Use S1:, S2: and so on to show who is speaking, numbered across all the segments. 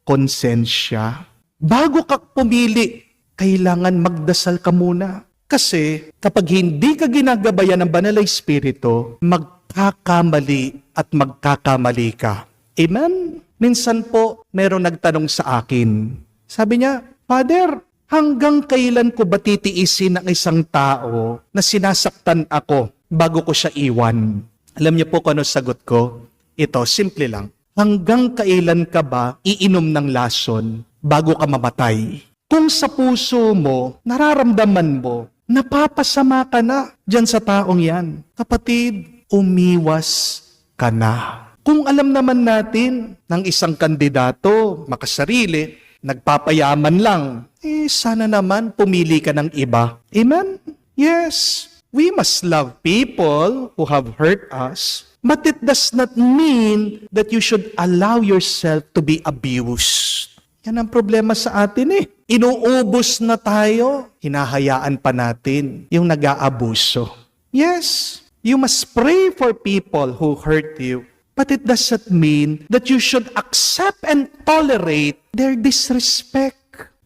S1: konsensya. Bago ka pumili, kailangan magdasal ka muna. Kasi kapag hindi ka ginagabayan ng Banal na Espiritu, magkakamali at magkakamali ka. Amen? Minsan po, meron nagtanong sa akin. Sabi niya, Father, hanggang kailan ko ba titiisin ng isang tao na sinasaktan ako bago ko siya iwan? Alam niyo po kung ano sagot ko? Ito, simple lang. Hanggang kailan ka ba iinom ng lason bago ka mamatay? Kung sa puso mo, nararamdaman mo, napapasama ka na dyan sa taong yan. Kapatid, umiwas ka na. Kung alam naman natin ng isang kandidato, makasarili, nagpapayaman lang, sana naman pumili ka ng iba. Amen? Yes, we must love people who have hurt us. But it does not mean that you should allow yourself to be abused. Yan ang problema sa atin eh. Inuubos na tayo, hinahayaan pa natin yung nag-aabuso. Yes, you must pray for people who hurt you. But it does not mean that you should accept and tolerate their disrespect.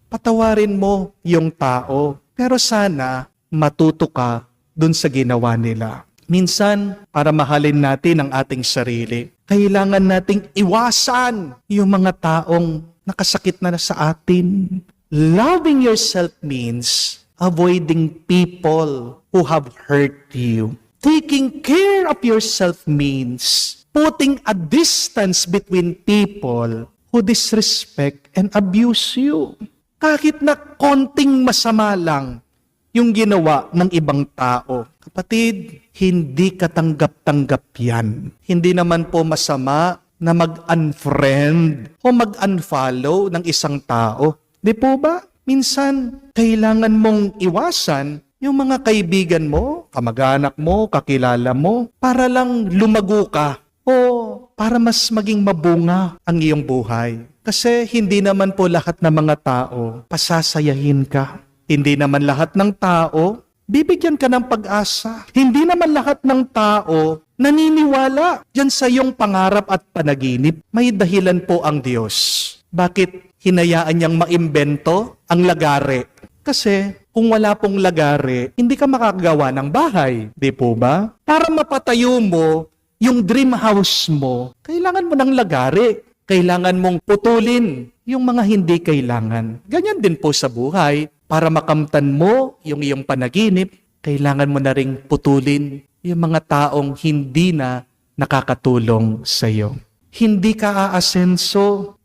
S1: Patawarin mo yung tao. Pero sana matuto ka dun sa ginawa nila. Minsan, para mahalin natin ang ating sarili, kailangan nating iwasan yung mga taong nakasakit na sa atin. Loving yourself means avoiding people who have hurt you. Taking care of yourself means putting a distance between people who disrespect and abuse you. Kahit na konting masama lang yung ginawa ng ibang tao. Kapatid, hindi katanggap-tanggap yan. Hindi naman po masama na mag-unfriend o mag-unfollow ng isang tao. Di po ba? Minsan, kailangan mong iwasan yung mga kaibigan mo, kamag-anak mo, kakilala mo, para lang lumago ka o para mas maging mabunga ang iyong buhay. Kasi hindi naman po lahat ng mga tao pasasayahin ka. Hindi naman lahat ng tao bibigyan ka ng pag-asa. Hindi naman lahat ng tao naniniwala dyan sa iyong pangarap at panaginip. May dahilan po ang Diyos. Bakit hinayaan niyang maimbento ang lagare? Kasi kung wala pong lagare, hindi ka makakagawa ng bahay. Di po ba? Para mapatayo mo yung dream house mo, kailangan mo ng lagare. Kailangan mong putulin yung mga hindi kailangan. Ganyan din po sa buhay. Para makamtan mo yung iyong panaginip, kailangan mo na ring putulin yung mga taong hindi na nakakatulong sa iyo. Hindi ka aasenso